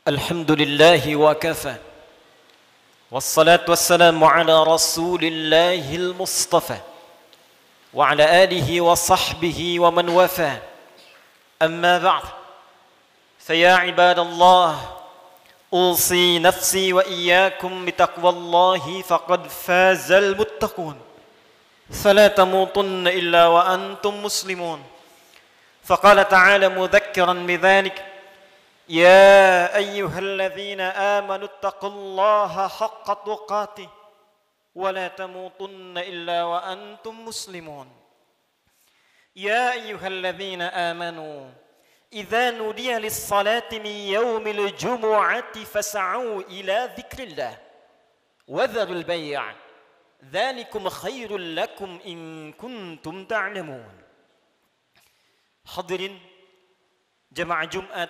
الحمد لله وكفى والصلاة والسلام على رسول الله المصطفى وعلى آله وصحبه ومن وفى أما بعد فيا عباد الله أوصي نفسي وإياكم بتقوى الله فقد فاز المتقون فلا تموتن إلا وأنتم مسلمون فقال تعالى مذكرا بذلك يا أيها الذين آمنوا اتقوا الله حق تقاته ولا تموتن إلا وأنتم مسلمون يا أيها الذين آمنوا إذا نودي للصلاة من يوم الجمعة فاسعوا إلى ذكر الله وذروا البيع ذلكم خير لكم إن كنتم تعلمون. Hadirin jemaah Jumat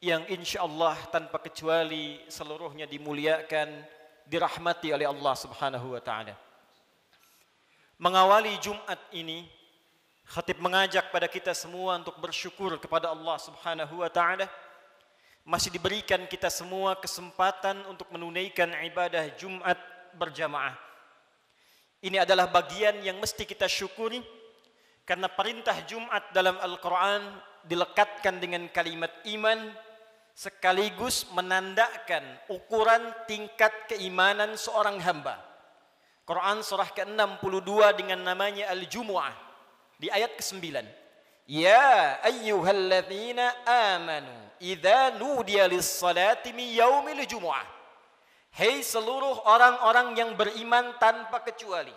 yang insyaallah tanpa kecuali seluruhnya dimuliakan, dirahmati oleh Allah Subhanahu wa taala. Mengawali Jumat ini, khatib mengajak pada kita semua untuk bersyukur kepada Allah Subhanahu wa taala masih diberikan kita semua kesempatan untuk menunaikan ibadah Jumat berjamaah. Ini adalah bagian yang mesti kita syukuri karena perintah Jumat dalam Al-Quran dilekatkan dengan kalimat iman sekaligus menandakan ukuran tingkat keimanan seorang hamba. Quran surah ke-62 dengan namanya Al-Jumu'ah di ayat ke-9. Ya ayyuhalladzina amanu idza nudiya lis-salati min yaumil jumu'ah. Hei seluruh orang-orang yang beriman tanpa kecuali.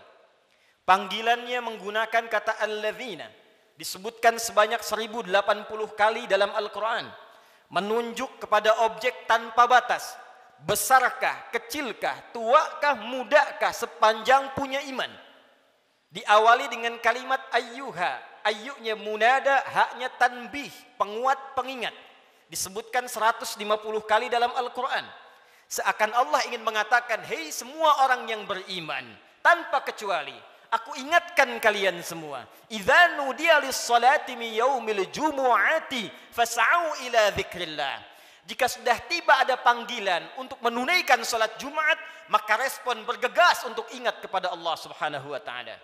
Panggilannya menggunakan kata alladzina, disebutkan sebanyak 1080 kali dalam Al-Quran, menunjuk kepada objek tanpa batas, besarkah, kecilkah, tuakah, mudakah, sepanjang punya iman. Diawali dengan kalimat ayyuha, ayyunya munada, haknya tanbih, penguat pengingat, disebutkan 150 kali dalam Al-Quran. Seakan Allah ingin mengatakan, hei semua orang yang beriman tanpa kecuali, aku ingatkan kalian semua. Idza nudiya lis-salati min yaumil jumu'ati fas'au ila dzikrillah. Jika sudah tiba ada panggilan untuk menunaikan salat Jumat, maka respon bergegas untuk ingat kepada Allah Subhanahu wa taala.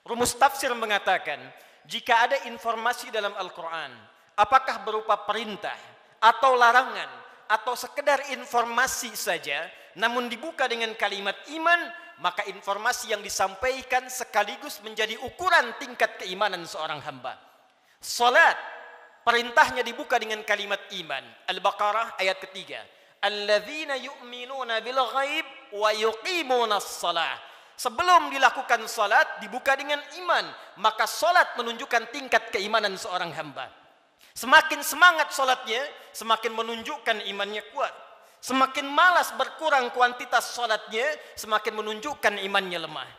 Rumus tafsir mengatakan, jika ada informasi dalam Al-Qur'an, apakah berupa perintah atau larangan atau sekedar informasi saja, namun dibuka dengan kalimat iman, maka informasi yang disampaikan sekaligus menjadi ukuran tingkat keimanan seorang hamba. Salat, perintahnya dibuka dengan kalimat iman. Al-Baqarah ayat ketiga. Alladzina yu'minuna bil ghaib wa yuqimunas shalah. Sebelum dilakukan salat dibuka dengan iman, maka salat menunjukkan tingkat keimanan seorang hamba. Semakin semangat salatnya, semakin menunjukkan imannya kuat. Semakin malas berkurang kuantitas salatnya, semakin menunjukkan imannya lemah.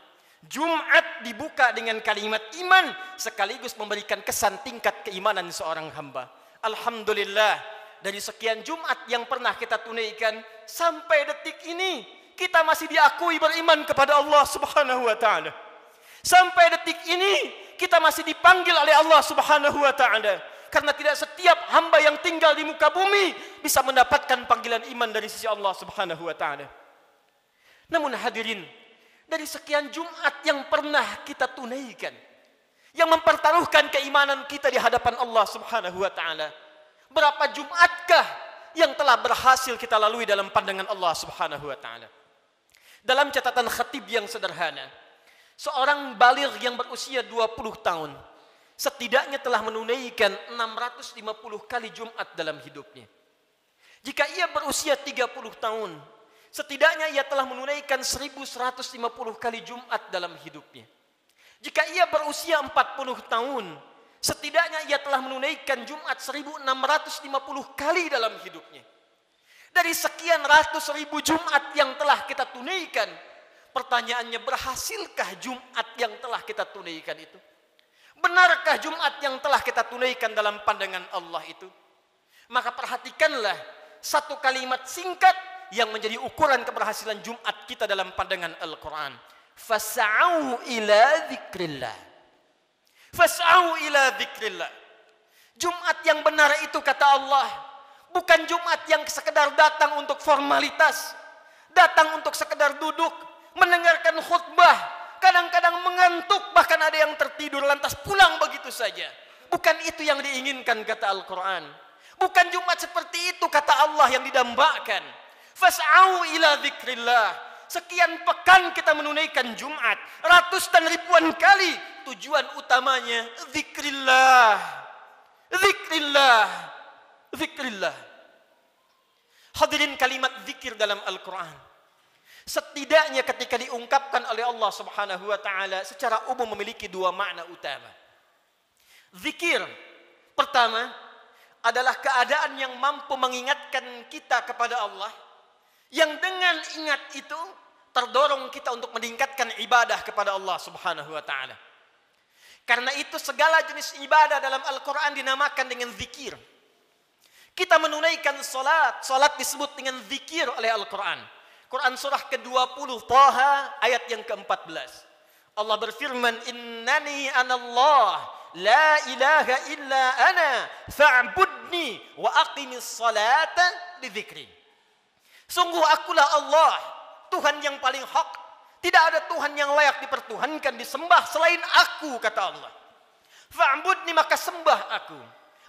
Jumat dibuka dengan kalimat iman, sekaligus memberikan kesan tingkat keimanan seorang hamba. Alhamdulillah, dari sekian Jumat yang pernah kita tunaikan, sampai detik ini, kita masih diakui beriman kepada Allah Subhanahu wa ta'ala. Sampai detik ini, kita masih dipanggil oleh Allah Subhanahu wa ta'ala. Karena tidak setiap hamba yang tinggal di muka bumi bisa mendapatkan panggilan iman dari sisi Allah Subhanahu wa taala. Namun hadirin, dari sekian Jumat yang pernah kita tunaikan, yang mempertaruhkan keimanan kita di hadapan Allah Subhanahu wa taala, berapa Jumatkah yang telah berhasil kita lalui dalam pandangan Allah Subhanahu wa taala? Dalam catatan khatib yang sederhana, seorang baligh yang berusia 20 tahun setidaknya telah menunaikan 650 kali Jumat dalam hidupnya. Jika ia berusia 30 tahun, setidaknya ia telah menunaikan 1150 kali Jumat dalam hidupnya. Jika ia berusia 40 tahun, setidaknya ia telah menunaikan Jumat 1650 kali dalam hidupnya. Dari sekian ratus ribu Jumat yang telah kita tunaikan, pertanyaannya, berhasilkah Jumat yang telah kita tunaikan itu? Benarkah Jumat yang telah kita tunaikan dalam pandangan Allah itu? Maka perhatikanlah satu kalimat singkat yang menjadi ukuran keberhasilan Jumat kita dalam pandangan Al-Quran. Fas'au ila dzikrillah. Fas'au ila dzikrillah. Jumat yang benar itu, kata Allah, Bukan Jumat yang sekedar datang untuk formalitas, datang untuk sekedar duduk, mendengarkan khutbah, kadang-kadang mengantuk, bahkan ada yang tertidur lantas pulang begitu saja. Bukan itu yang diinginkan kata Al-Quran. Bukan Jumat seperti itu kata Allah yang didambakan. Fas'au ila dzikrillah. Sekian pekan kita menunaikan Jumat, ratus dan ribuan kali. Tujuan utamanya zikrillah. Zikrillah. Zikrillah. Hadirin, kalimat zikir dalam Al-Quran setidaknya ketika diungkapkan oleh Allah Subhanahu wa taala secara umum memiliki dua makna utama. Zikir pertama adalah keadaan yang mampu mengingatkan kita kepada Allah, yang dengan ingat itu terdorong kita untuk meningkatkan ibadah kepada Allah Subhanahu wa taala. Karena itu segala jenis ibadah dalam Al-Quran dinamakan dengan zikir. Kita menunaikan salat, salat disebut dengan zikir oleh Al-Quran. Quran surah ke-20 Taha ayat yang ke-14. Allah berfirman, "Innani anallah, la ilaha illa ana, fa'budni wa aqimis salata li dzikri." Sungguh akulah Allah, Tuhan yang paling hak. Tidak ada Tuhan yang layak dipertuhankan, disembah selain aku, kata Allah. Fa'budni, maka sembah aku.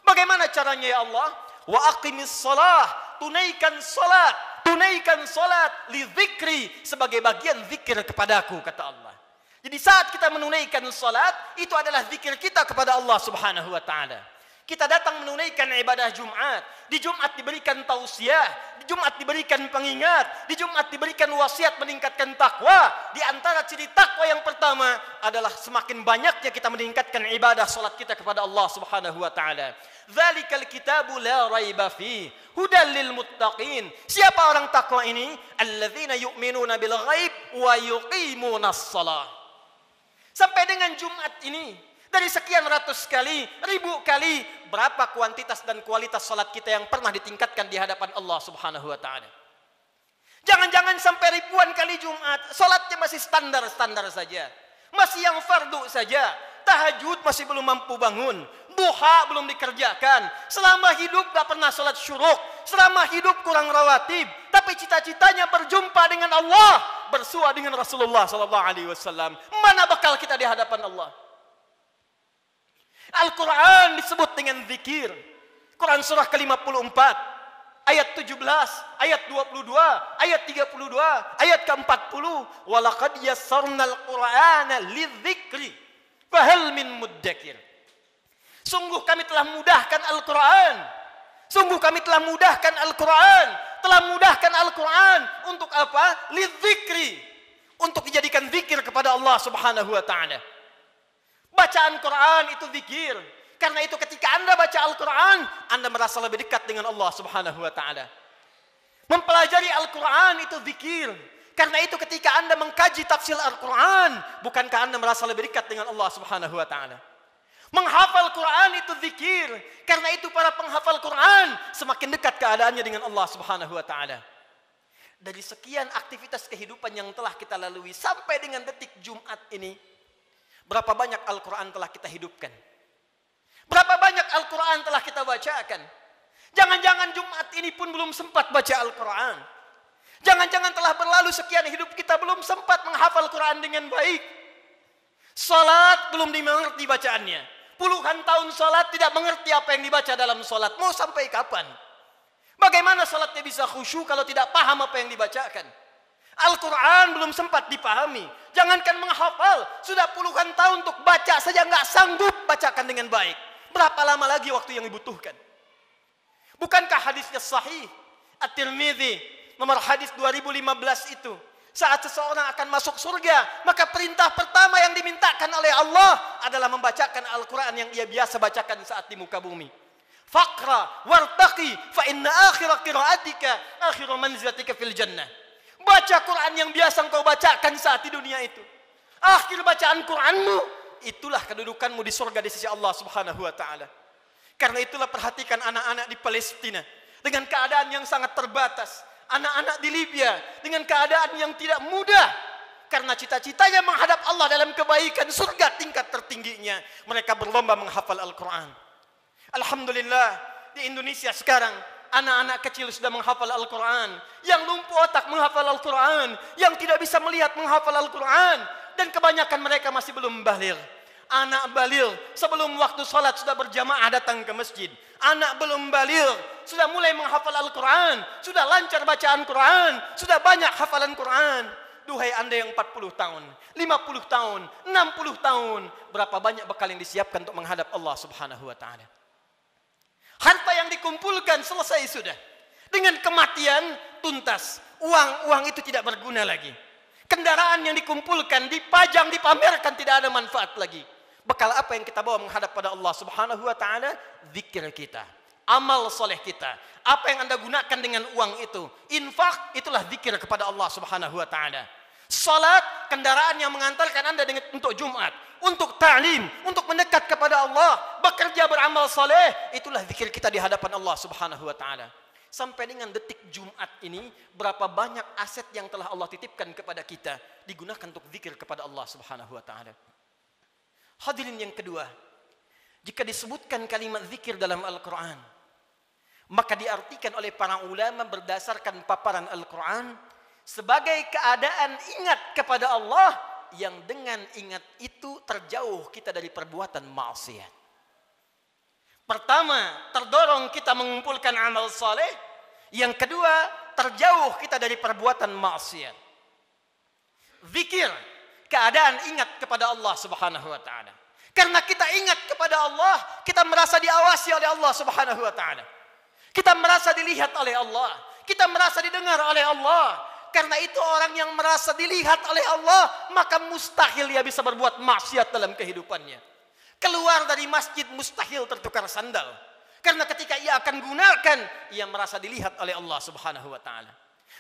Bagaimana caranya ya Allah? Wa aqimis salah, tunaikan salat, tunaikan salat li dzikri, sebagai bagian zikir kepadaku, kata Allah. Jadi saat kita menunaikan salat, itu adalah zikir kita kepada Allah Subhanahu wa taala. Kita datang menunaikan ibadah Jumat. Di Jumat diberikan tausiah, di Jumat diberikan pengingat, di Jumat diberikan wasiat meningkatkan takwa. Di antara ciri takwa yang pertama adalah semakin banyaknya kita meningkatkan ibadah salat kita kepada Allah Subhanahu wa taala. Dzalikal kitabu la raiba fi hudal lil muttaqin. Siapa orang takwa ini? Alladzina yu'minuna bil ghaib wa yuqimunas shalah. Sampai dengan Jumat ini, dari sekian ratus kali, ribu kali, berapa kuantitas dan kualitas salat kita yang pernah ditingkatkan di hadapan Allah Subhanahu wa taala? Jangan-jangan sampai ribuan kali Jumat, salatnya masih standar-standar saja. Masih yang fardu saja. Tahajud masih belum mampu bangun. Duha belum dikerjakan. Selama hidup gak pernah salat syuruk. Selama hidup kurang rawatib. Tapi cita-citanya berjumpa dengan Allah, bersua dengan Rasulullah SAW. Mana bakal kita di hadapan Allah? Al-Quran disebut dengan zikir. Quran surah ke-54 ayat 17, ayat 22, ayat 32, ayat ke-40. Walaqad yassarnal Qur'ana lidzikri fahal min muddakir. Sungguh kami telah mudahkan Al-Quran. Sungguh kami telah mudahkan Al-Quran. Telah mudahkan Al-Quran untuk apa? Lidzikri, untuk dijadikan zikir kepada Allah Subhanahu wa taala. Bacaan Quran itu zikir. Karena itu ketika Anda baca Al-Quran, Anda merasa lebih dekat dengan Allah Subhanahu wa taala. Mempelajari Al-Quran itu zikir. Karena itu ketika Anda mengkaji tafsir Al-Quran, bukankah Anda merasa lebih dekat dengan Allah Subhanahu wa taala? Menghafal Quran itu zikir. Karena itu para penghafal Quran semakin dekat keadaannya dengan Allah Subhanahu wa taala. Dari sekian aktivitas kehidupan yang telah kita lalui sampai dengan detik Jumat ini, berapa banyak Al-Quran telah kita hidupkan? Berapa banyak Al-Quran telah kita bacakan? Jangan-jangan Jumat ini pun belum sempat baca Al-Quran. Jangan-jangan telah berlalu sekian hidup kita belum sempat menghafal Quran dengan baik. Salat belum dimengerti bacaannya. Puluhan tahun salat tidak mengerti apa yang dibaca dalam salat. Mau sampai kapan? Bagaimana salatnya bisa khusyuk kalau tidak paham apa yang dibacakan? Al-Quran belum sempat dipahami. Jangankan menghafal, sudah puluhan tahun untuk baca saja nggak sanggup bacakan dengan baik. Berapa lama lagi waktu yang dibutuhkan? Bukankah hadisnya sahih? At-Tirmidzi nomor hadis 2015 itu. Saat seseorang akan masuk surga, maka perintah pertama yang dimintakan oleh Allah adalah membacakan Al-Quran yang ia biasa bacakan saat di muka bumi. Faqra wartaqi fa inna akhira qiraatika akhiru manzilatika fil jannah. Baca Quran yang biasa engkau bacakan saat di dunia itu. Akhir bacaan Quranmu, itulah kedudukanmu di surga di sisi Allah Subhanahu wa taala. Karena itulah perhatikan anak-anak di Palestina dengan keadaan yang sangat terbatas. Anak-anak di Libya dengan keadaan yang tidak mudah. Karena cita-citanya menghadap Allah dalam kebaikan, surga tingkat tertingginya. Mereka berlomba menghafal Al-Quran. Alhamdulillah, di Indonesia sekarang anak-anak kecil sudah menghafal Al-Quran, yang lumpuh otak menghafal Al-Quran, yang tidak bisa melihat menghafal Al-Quran, dan kebanyakan mereka masih belum baligh. Anak baligh sebelum waktu salat sudah berjamaah datang ke masjid. Anak belum baligh sudah mulai menghafal Al-Quran, sudah lancar bacaan Quran, sudah banyak hafalan Quran. Duhai anda yang 40 tahun, 50 tahun, 60 tahun, berapa banyak bekal yang disiapkan untuk menghadap Allah Subhanahu wa taala? Harta yang dikumpulkan selesai sudah. Dengan kematian tuntas. Uang itu tidak berguna lagi. Kendaraan yang dikumpulkan, dipajang, dipamerkan, tidak ada manfaat lagi. Bekal apa yang kita bawa menghadap pada Allah Subhanahu wa taala? Zikir kita, amal soleh kita. Apa yang anda gunakan dengan uang itu? Infak, itulah zikir kepada Allah Subhanahu wa taala. Salat, kendaraan yang mengantarkan anda untuk Jumat, untuk ta'lim, untuk mendekat kepada Allah, bekerja beramal saleh, itulah zikir kita di hadapan Allah Subhanahu wa taala. Sampai dengan detik Jumat ini, berapa banyak aset yang telah Allah titipkan kepada kita digunakan untuk zikir kepada Allah Subhanahu wa taala. Hadirin yang kedua, jika disebutkan kalimat zikir dalam Al-Qur'an, maka diartikan oleh para ulama berdasarkan paparan Al-Qur'an sebagai keadaan ingat kepada Allah yang dengan ingat itu terjauh kita dari perbuatan maksiat. Pertama, terdorong kita mengumpulkan amal saleh. Yang kedua, terjauh kita dari perbuatan maksiat. Zikir, keadaan ingat kepada Allah Subhanahu wa taala. Karena kita ingat kepada Allah, kita merasa diawasi oleh Allah Subhanahu wa taala. Kita merasa dilihat oleh Allah, kita merasa didengar oleh Allah. Karena itu orang yang merasa dilihat oleh Allah, maka mustahil dia bisa berbuat maksiat dalam kehidupannya. Keluar dari masjid mustahil tertukar sandal. Karena ketika ia akan gunakan, ia merasa dilihat oleh Allah Subhanahu wa taala.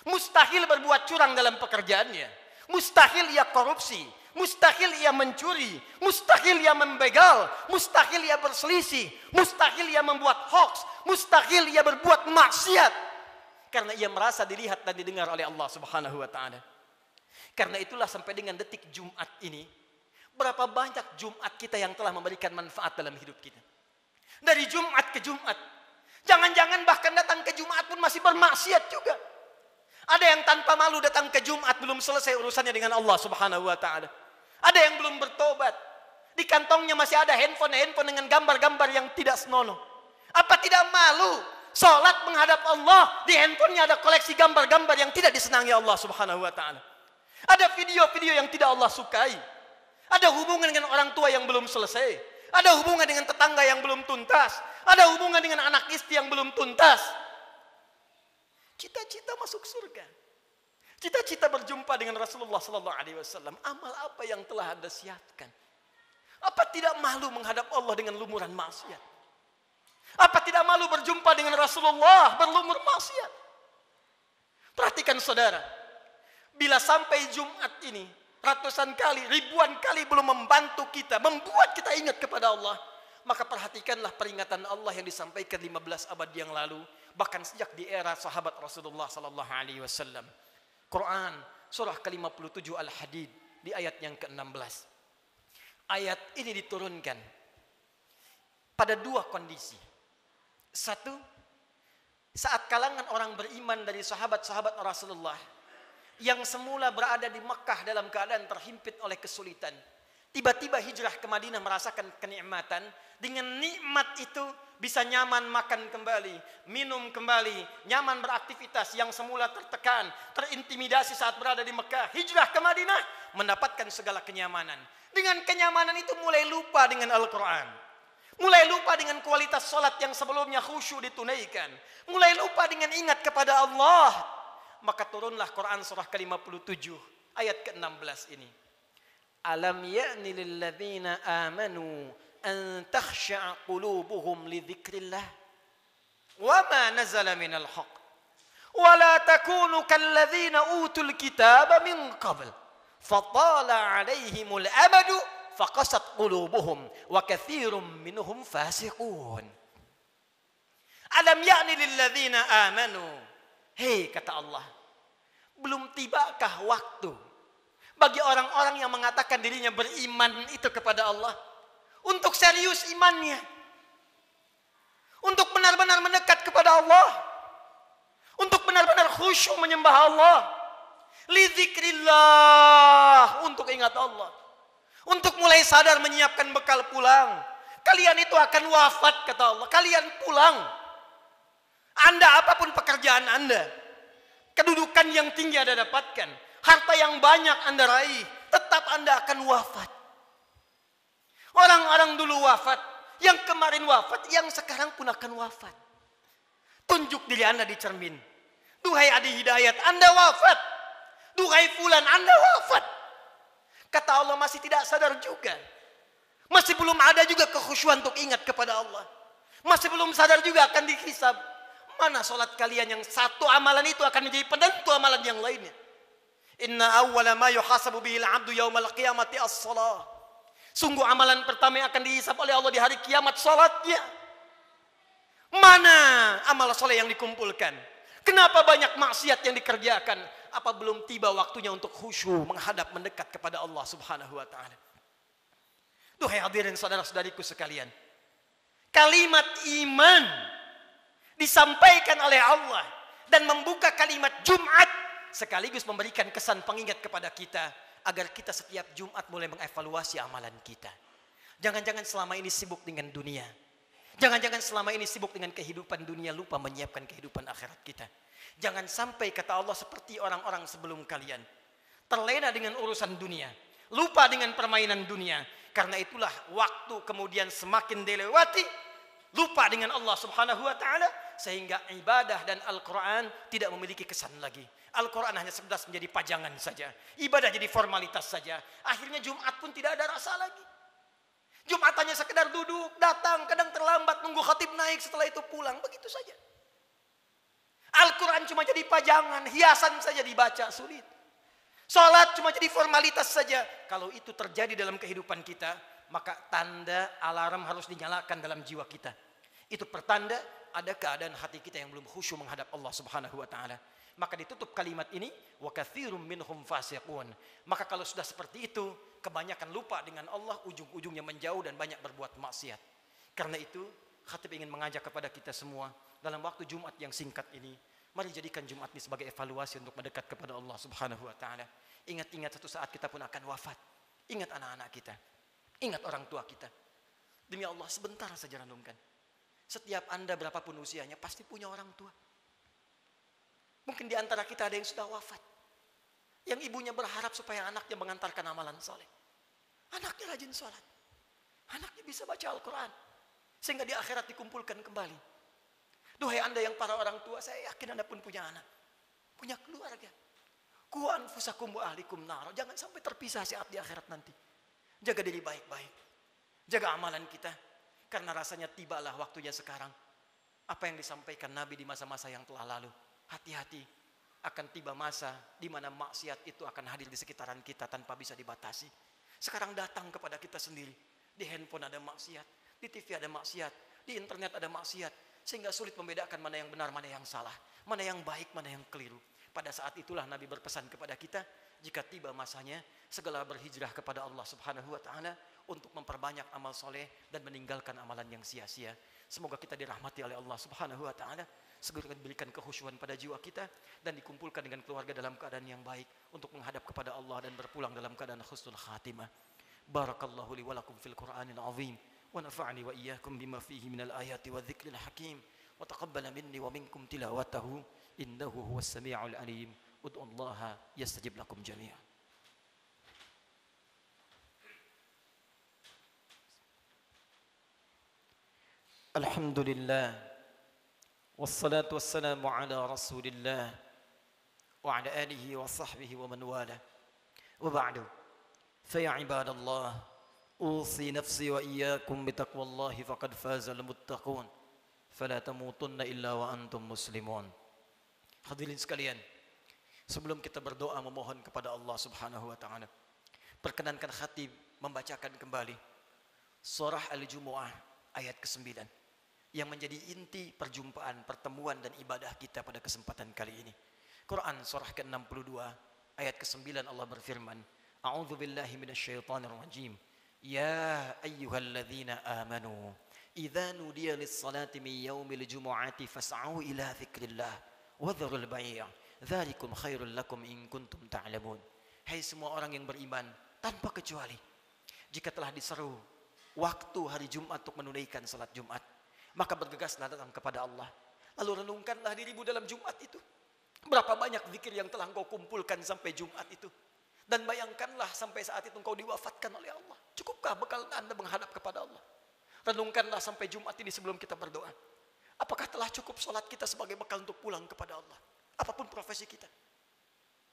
Mustahil berbuat curang dalam pekerjaannya. Mustahil ia korupsi, mustahil ia mencuri, mustahil ia membegal, mustahil ia berselisih, mustahil ia membuat hoax, mustahil ia berbuat maksiat. Karena ia merasa dilihat dan didengar oleh Allah Subhanahu wa taala. Karena itulah sampai dengan detik Jumat ini, berapa banyak Jumat kita yang telah memberikan manfaat dalam hidup kita. Dari Jumat ke Jumat. Jangan-jangan bahkan datang ke Jumat pun masih bermaksiat juga. Ada yang tanpa malu datang ke Jumat belum selesai urusannya dengan Allah Subhanahu wa taala. Ada yang belum bertobat. Di kantongnya masih ada handphone dengan gambar-gambar yang tidak senonoh. Apa tidak malu? Salat menghadap Allah, di handphonenya ada koleksi gambar-gambar yang tidak disenangi Allah Subhanahu wa taala. Ada video-video yang tidak Allah sukai. Ada hubungan dengan orang tua yang belum selesai. Ada hubungan dengan tetangga yang belum tuntas. Ada hubungan dengan anak istri yang belum tuntas. Cita-cita masuk surga. Cita-cita berjumpa dengan Rasulullah sallallahu alaihi wasallam. Amal apa yang telah Anda siapkan? Apa tidak malu menghadap Allah dengan lumuran maksiat? Apa tidak malu berjumpa dengan Rasulullah berlumur maksiat? Perhatikan saudara, bila sampai Jumat ini ratusan kali, ribuan kali belum membantu kita, membuat kita ingat kepada Allah, maka perhatikanlah peringatan Allah yang disampaikan 15 abad yang lalu, bahkan sejak di era sahabat Rasulullah sallallahu alaihi wasallam. Quran surah ke-57 Al-Hadid di ayat yang ke-16. Ayat ini diturunkan pada dua kondisi. Satu, saat kalangan orang beriman dari sahabat-sahabat Rasulullah yang semula berada di Mekah dalam keadaan terhimpit oleh kesulitan, tiba-tiba hijrah ke Madinah merasakan kenikmatan. Dengan nikmat itu bisa nyaman makan kembali, minum kembali, nyaman beraktivitas. Yang semula tertekan, terintimidasi saat berada di Mekah, hijrah ke Madinah mendapatkan segala kenyamanan. Dengan kenyamanan itu mulai lupa dengan Al-Quran. Mulai lupa dengan kualitas salat yang sebelumnya khusyuk ditunaikan. Mulai lupa dengan ingat kepada Allah. Maka turunlah Quran surah ke-57 ayat ke-16 ini. Alam ya'ni lilladzina amanu an takhsha'a qulubuhum li dzikrillah wa ma nazala minal haqq wa la takunu kalladzina utul kitaba min qabl fatala 'alaihimul amadu faqasat qulubuhum wa katsirum minhum fasiqun. Alam ya'ni lilladzina amanu. Hei, kata Allah, belum tibakah waktu bagi orang-orang yang mengatakan dirinya beriman itu kepada Allah untuk serius imannya, untuk benar-benar mendekat kepada Allah, untuk benar-benar khusyuk menyembah Allah. Lidzikrillah, untuk ingat Allah. Untuk mulai sadar menyiapkan bekal pulang. Kalian itu akan wafat, kata Allah. Kalian pulang. Anda apapun pekerjaan Anda, kedudukan yang tinggi Anda dapatkan, harta yang banyak Anda raih, tetap Anda akan wafat. Orang-orang dulu wafat, yang kemarin wafat, yang sekarang pun akan wafat. Tunjuk diri Anda di cermin. Duhai Adi Hidayat, Anda wafat. Duhai Fulan, Anda wafat. Kata Allah, masih tidak sadar juga. Masih belum ada juga kekhusyuan untuk ingat kepada Allah. Masih belum sadar juga akan dihisab. Mana solat kalian yang satu amalan itu akan menjadi penentu amalan yang lainnya. Inna awwala ma yuhasabu bihil abdu yaumal qiyamati as-salah. Sungguh amalan pertama yang akan dihisab oleh Allah di hari kiamat, salatnya. Mana amal soleh yang dikumpulkan? Kenapa banyak maksiat yang dikerjakan? Apa belum tiba waktunya untuk khusyuk menghadap mendekat kepada Allah Subhanahu wa taala? Duhai hadirin saudara-saudariku sekalian, kalimat iman disampaikan oleh Allah dan membuka kalimat Jumat sekaligus memberikan kesan pengingat kepada kita agar kita setiap Jumat mulai mengevaluasi amalan kita. Jangan-jangan selama ini sibuk dengan dunia. Jangan-jangan selama ini sibuk dengan kehidupan dunia, lupa menyiapkan kehidupan akhirat kita. Jangan sampai kata Allah seperti orang-orang sebelum kalian, terlena dengan urusan dunia, lupa dengan permainan dunia. Karena itulah waktu kemudian semakin dilewati, lupa dengan Allah Subhanahu wa taala, sehingga ibadah dan Al-Quran tidak memiliki kesan lagi. Al-Quran hanya sekedar menjadi pajangan saja, ibadah jadi formalitas saja. Akhirnya Jumat pun tidak ada rasa lagi. Jumat hanya sekedar duduk, datang, kadang terlambat, nunggu khatib naik, setelah itu pulang, begitu saja. Al-Quran cuma jadi pajangan, hiasan saja dibaca, sulit. Salat cuma jadi formalitas saja. Kalau itu terjadi dalam kehidupan kita, maka tanda alarm harus dinyalakan dalam jiwa kita. Itu pertanda ada keadaan hati kita yang belum khusyuk menghadap Allah Subhanahu wa taala. Maka ditutup kalimat ini, wa katsirum minhum fasiqun. Maka kalau sudah seperti itu, kebanyakan lupa dengan Allah, ujung-ujungnya menjauh dan banyak berbuat maksiat. Karena itu, khatib ingin mengajak kepada kita semua dalam waktu Jumat yang singkat ini, mari jadikan Jumat ini sebagai evaluasi untuk mendekat kepada Allah Subhanahu wa taala. Ingat-ingat satu saat kita pun akan wafat. Ingat anak-anak kita. Ingat orang tua kita. Demi Allah, sebentar saja renungkan. Setiap Anda berapapun usianya pasti punya orang tua. Mungkin di antara kita ada yang sudah wafat. Yang ibunya berharap supaya anaknya mengantarkan amalan soleh. Anaknya rajin sholat. Anaknya bisa baca Al-Quran. Sehingga di akhirat dikumpulkan kembali. Duhai Anda yang para orang tua, saya yakin Anda pun punya anak. Punya keluarga. Qu anfusakum wa ahlikum nar. Jangan sampai terpisah saat di akhirat nanti. Jaga diri baik-baik. Jaga amalan kita. Karena rasanya tibalah waktunya sekarang. Apa yang disampaikan Nabi di masa-masa yang telah lalu. Hati-hati, akan tiba masa di mana maksiat itu akan hadir di sekitaran kita tanpa bisa dibatasi. Sekarang datang kepada kita sendiri. Di handphone ada maksiat, di TV ada maksiat, di internet ada maksiat. Sehingga sulit membedakan mana yang benar, mana yang salah. Mana yang baik, mana yang keliru. Pada saat itulah Nabi berpesan kepada kita, jika tiba masanya, segala berhijrah kepada Allah Subhanahu wa taala untuk memperbanyak amal soleh dan meninggalkan amalan yang sia-sia. Semoga kita dirahmati oleh Allah Subhanahu wa taala, segera diberikan kehusyuan pada jiwa kita dan dikumpulkan dengan keluarga dalam keadaan yang baik untuk menghadap kepada Allah dan berpulang dalam keadaan husnul khatimah. Barakallahu li wa lakum fil Qur'anil azim wa nafa'ani wa iyyakum bima fihi minal ayati wa dzikril hakim wa taqabbala minni wa minkum tilawatahu innahu huwas samiul alim. Ud'ullaha yastajib lakum jami'an. Alhamdulillah wassalatu wassalamu ala rasulillah wa ala alihi wa sahbihi wa man wala wa ba'du fa ya ibadallah usi nafsi wa iyyakum bitaqwallahi faqad fazal muttaqun fala tamutunna illa wa antum muslimun. Hadirin sekalian, sebelum kita berdoa memohon kepada Allah Subhanahu wa taala, perkenankan khatib membacakan kembali surah Al-Jumu'ah ayat ke-9 yang menjadi inti perjumpaan, pertemuan dan ibadah kita pada kesempatan kali ini. Quran surah ke-62 ayat ke-9 Allah berfirman, A'udzu billahi minasyaitonir rajim. Ya ayyuhalladzina amanu idza nudiya lis-salati min yaumil jumu'ati fas'au ila dzikrillah Wadharul bai'. Dzalikum khairul lakum in kuntum ta'lamun. Hai semua orang yang beriman tanpa kecuali, jika telah diseru waktu hari Jumat untuk menunaikan salat Jumat, maka bergegaslah datang kepada Allah. Lalu renungkanlah dirimu dalam Jumat itu. Berapa banyak zikir yang telah engkau kumpulkan sampai Jumat itu. Dan bayangkanlah sampai saat itu engkau diwafatkan oleh Allah. Cukupkah bekal Anda menghadap kepada Allah? Renungkanlah sampai Jumat ini sebelum kita berdoa. Apakah telah cukup salat kita sebagai bekal untuk pulang kepada Allah? Apapun profesi kita.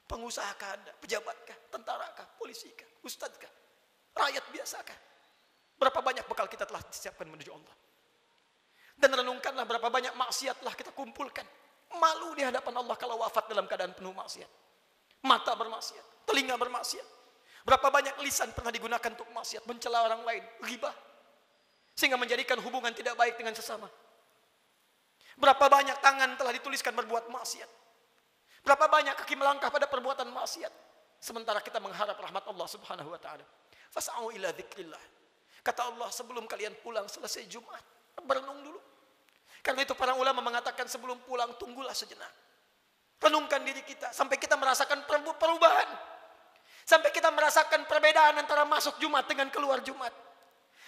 Pengusahakah Anda? Pejabatkah? Tentarakah? Polisikah? Ustadzkah? Rakyat biasakah? Berapa banyak bekal kita telah disiapkan menuju Allah? Dan renungkanlah berapa banyak maksiat telah kita kumpulkan. Malu di hadapan Allah kalau wafat dalam keadaan penuh maksiat. Mata bermaksiat, telinga bermaksiat. Berapa banyak lisan pernah digunakan untuk maksiat, mencela orang lain, ghibah, sehingga menjadikan hubungan tidak baik dengan sesama. Berapa banyak tangan telah dituliskan berbuat maksiat. Berapa banyak kaki melangkah pada perbuatan maksiat. Sementara kita mengharap rahmat Allah subhanahu wa ta'ala. Fas'au ila dzikrillah. Kata Allah, sebelum kalian pulang selesai Jumat, berenung dulu. Karena itu para ulama mengatakan sebelum pulang tunggulah sejenak. Renungkan diri kita sampai kita merasakan perubahan. Sampai kita merasakan perbedaan antara masuk Jumat dengan keluar Jumat.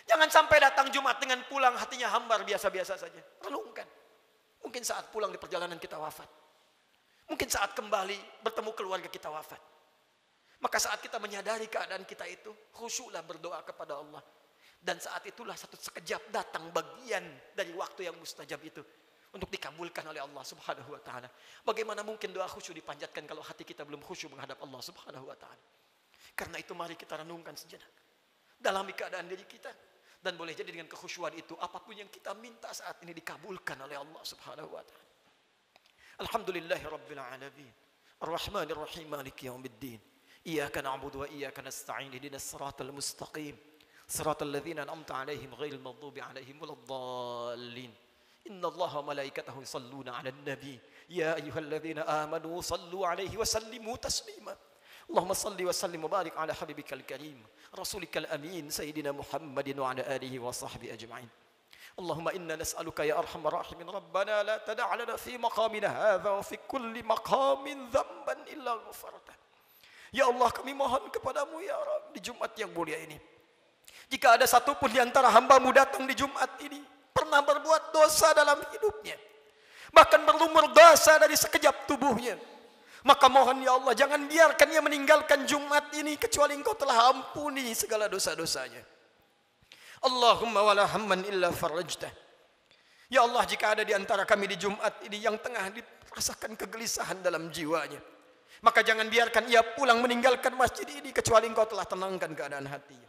Jangan sampai datang Jumat dengan pulang hatinya hambar biasa-biasa saja. Renungkan. Mungkin saat pulang di perjalanan kita wafat. Mungkin saat kembali bertemu keluarga kita wafat. Maka saat kita menyadari keadaan kita itu, khusyuklah berdoa kepada Allah. Dan saat itulah satu sekejap datang bagian dari waktu yang mustajab itu untuk dikabulkan oleh Allah subhanahu wa ta'ala. Bagaimana mungkin doa khusyuk dipanjatkan kalau hati kita belum khusyuk menghadap Allah subhanahu wa ta'ala. Karena itu mari kita renungkan sejenak. Dalami keadaan diri kita. Dan boleh jadi dengan kekhusyuan itu, apapun yang kita minta saat ini dikabulkan oleh Allah subhanahu wa ta'ala. Alhamdulillahi rabbil alamin. Ar-Rahmanir Rahim maliki yaumiddin. Iyyaka na'budu wa iyyaka nasta'in. Ihdinas siratal mustaqim. Siratal ladzina an'amta 'alaihim ghairil maghdubi 'alaihim waladdallin. Innallaha wa malaikatahu yusalluna 'alan nabi. Ya ayyuhalladzina amanu sallu 'alaihi wa sallimu taslima. Allahumma salli wa sallim wa barik 'ala habibikal karim, rasulikal amin, sayyidina Muhammadin wa 'ala alihi wa sahbihi ajma'in. Allahumma inna nas'aluka ya arhamar rahimin rabbana la tada' lana fi maqamina hadza wa fi kulli maqamin dhanban illa ghafartah. Ya Allah, kami mohon kepadamu ya Rabb di Jumat yang mulia ini. Jika ada satu pun di antara hamba-Mu datang di Jumat ini pernah berbuat dosa dalam hidupnya, bahkan berlumur dosa dari sekejap tubuhnya, maka mohon ya Allah, jangan biarkan ia meninggalkan Jumat ini kecuali Engkau telah ampuni segala dosa-dosanya. Allahumma wala hamman illa farajtah. Ya Allah, jika ada di antara kami di Jumat ini yang tengah dirasakan kegelisahan dalam jiwanya, maka jangan biarkan ia pulang meninggalkan masjid ini kecuali Engkau telah tenangkan keadaan hatinya.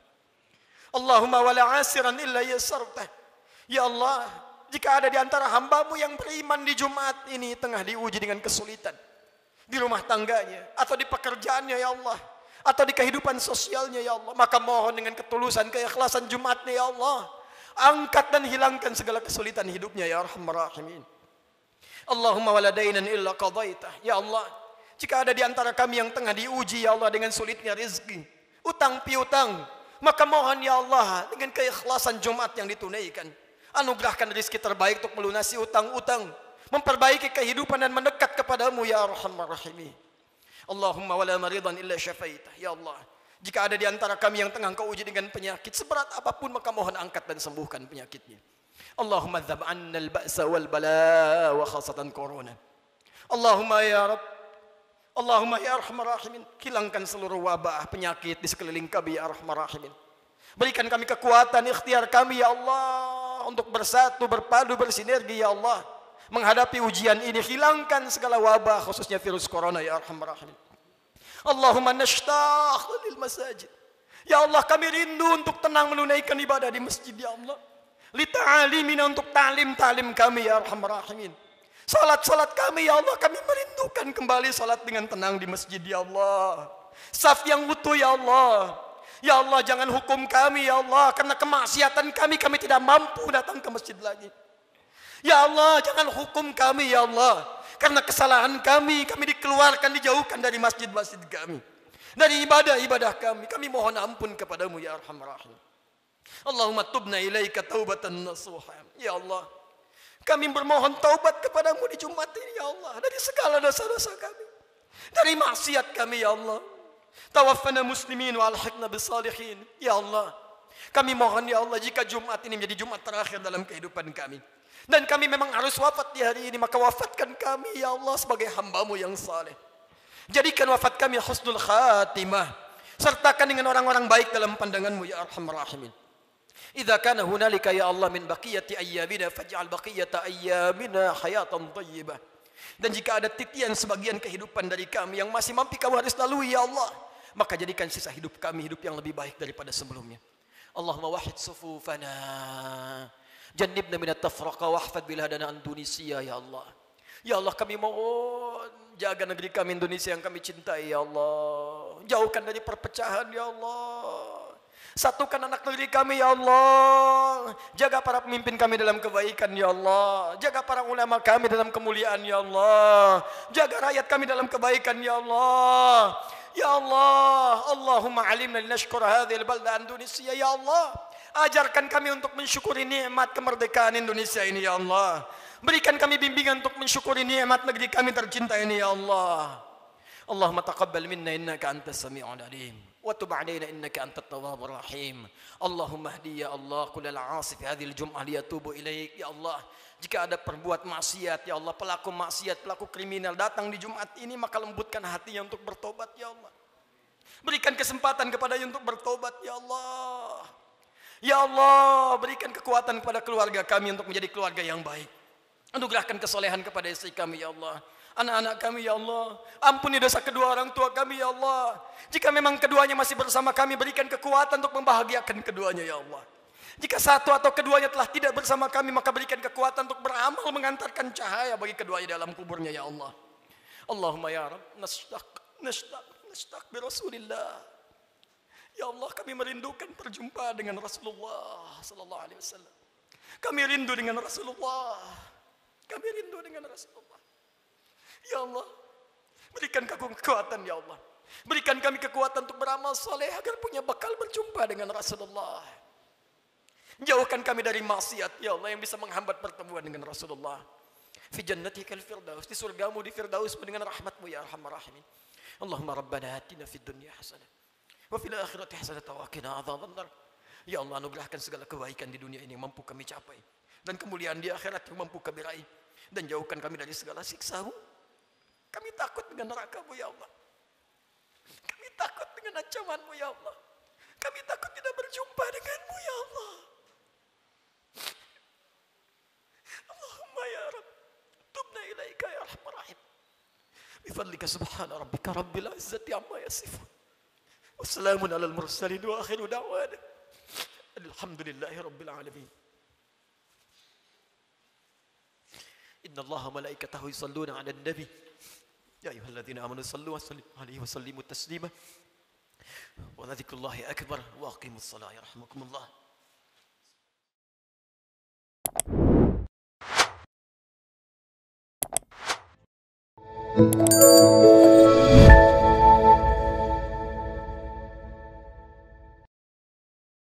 Allahumma wala asiran illa yasartah. Ya Allah, jika ada di antara hamba-Mu yang beriman di Jumat ini tengah diuji dengan kesulitan di rumah tangganya atau di pekerjaannya ya Allah, atau di kehidupan sosialnya ya Allah, maka mohon dengan ketulusan keikhlasan Jumatnya ya Allah, angkat dan hilangkan segala kesulitan hidupnya ya arhamar rahimin. Allahumma wala dainan illa qadaitah. Ya Allah, jika ada di antara kami yang tengah diuji ya Allah dengan sulitnya rezeki, utang piutang, maka mohon ya Allah dengan keikhlasan Jumat yang ditunaikan, anugerahkan rezeki terbaik untuk melunasi utang-utang, memperbaiki kehidupan dan mendekat kepadamu ya arhamar rahimin. Allahumma wala maridan illa syafaitah. Ya Allah, jika ada di antara kami yang tengah Engkau uji dengan penyakit seberat apapun, maka mohon angkat dan sembuhkan penyakitnya. Allahumma dzab 'anna al-ba'sa wal bala wa khasatan corona. Allahumma ya Rabb, Allahumma ya arhamar rahimin, hilangkan seluruh wabah penyakit di sekeliling kami ya arhamar rahimin. Berikan kami kekuatan ikhtiar kami ya Allah untuk bersatu, berpadu, bersinergi ya Allah menghadapi ujian ini. Hilangkan segala wabah khususnya virus corona ya arhamar rahimin. Allahumma nashtaq lil masajid. Ya Allah, kami rindu untuk tenang menunaikan ibadah di masjid ya Allah. Li ta'alimina, untuk ta'lim kami ya arhamar rahimin. Salat kami ya Allah, kami merindukan kembali salat dengan tenang di masjid ya Allah. Saf yang utuh ya Allah. Ya Allah, jangan hukum kami ya Allah karena kemaksiatan kami tidak mampu datang ke masjid lagi. Ya Allah, jangan hukum kami ya Allah karena kesalahan kami dikeluarkan, dijauhkan dari masjid-masjid kami, dari ibadah-ibadah kami. Kami mohon ampun kepadamu ya arhamar rahim. Allahumma tubna ilaika taubatan nasuha. Ya Allah, Kami bermohon taubat kepadamu di Jumat ini ya Allah. Dari segala dosa-dosa kami. Dari maksiat kami ya Allah. Tawaffana muslimin wa alhiqna bisalihin. Ya Allah. Kami mohon ya Allah jika Jumat ini menjadi Jumat terakhir dalam kehidupan kami. Dan kami memang harus wafat di hari ini. Maka wafatkan kami ya Allah sebagai hamba-Mu yang saleh. Jadikan wafat kami husnul khatimah. Sertakan dengan orang-orang baik dalam pandangan-Mu ya Arhamar Rahimin. Idza kana hunalika ya Allah min baqiyati ayyamina faj'al baqiyata ayyamina hayatan thayyibah. Dan jika ada titian sebagian kehidupan dari kami yang masih mampu Kamu harus lalui ya Allah, maka jadikan sisa hidup kami hidup yang lebih baik daripada sebelumnya. Allahumma wahid sufufana jannibna minat tafraqa wahfad biladana Indonesia ya Allah. Ya Allah kami mohon jaga negeri kami Indonesia yang kami cintai ya Allah. Jauhkan dari perpecahan ya Allah. Satukan anak negeri kami ya Allah. Jaga para pemimpin kami dalam kebaikan ya Allah. Jaga para ulama kami dalam kemuliaan ya Allah. Jaga rakyat kami dalam kebaikan ya Allah. Ya Allah, Allahumma alimna linashkura hadhil balda Indonesia ya Allah. Ajarkan kami untuk mensyukuri nikmat kemerdekaan Indonesia ini ya Allah. Berikan kami bimbingan untuk mensyukuri nikmat negeri kami tercinta ini ya Allah. Allahumma taqabbal minna innaka antas sami'ul alim. وتب علينا إنك أنت التواب الرحيم اللهم اهدي يا الله كل العاصي في هذه الجمعة ليتوب إليك ya Allah. Jika ada perbuat maksiat ya Allah, pelaku maksiat, pelaku kriminal datang di Jumat ini, maka lembutkan hatinya untuk bertobat ya Allah. Berikan kesempatan kepadanya untuk bertobat ya Allah. Ya Allah, berikan kekuatan kepada keluarga kami untuk menjadi keluarga yang baik. Anugerahkan kesolehan kepada istri kami ya Allah. Anak-anak kami ya Allah, ampuni dosa kedua orang tua kami ya Allah. Jika memang keduanya masih bersama kami, berikan kekuatan untuk membahagiakan keduanya ya Allah. Jika satu atau keduanya telah tidak bersama kami, maka berikan kekuatan untuk beramal mengantarkan cahaya bagi keduanya dalam kuburnya ya Allah. Allahumma ya Rabb, nashtaq bi Rasulillah. Ya Allah, kami merindukan perjumpaan dengan Rasulullah sallallahu alaihi wasallam. Kami rindu dengan Rasulullah. Kami rindu dengan Rasulullah. Ya Allah, berikan kami kekuatan ya Allah. Berikan kami kekuatan untuk beramal soleh agar punya bekal berjumpa dengan Rasulullah. Jauhkan kami dari maksiat ya Allah yang bisa menghambat pertemuan dengan Rasulullah. Fi jannatikal firdaus, di surgamu di firdaus dengan rahmatmu ya Arhamar Rahimin. Allahumma rabbana atina fid dunya hasanah wa fil akhirati hasanah wa qina adzabannar. Ya Allah, anugerahkan segala kebaikan di dunia ini yang mampu kami capai, dan kemuliaan di akhirat yang mampu kami raih, dan jauhkan kami dari segala siksa-Mu. Kami takut dengan neraka-Mu ya Allah. Kami takut dengan ancaman-Mu ya Allah. Kami takut tidak berjumpa dengan-Mu ya Allah. Allahumma ya Rabb, tubna ilaika ya Arhamar Rahim. Bifadlika subhana rabbika rabbil izzati amma yasifun. Wassalamun alal mursalin wa akhiru da'wana alhamdulillahi rabbil alamin. Inna Allaha malaikatahu yusalluna 'alan nabi. يا أيها الذين آمنوا صلوا وسلموا عليه وسلموا تسليما وذكر الله أكبر وأقيموا الصلاة يرحمكم الله.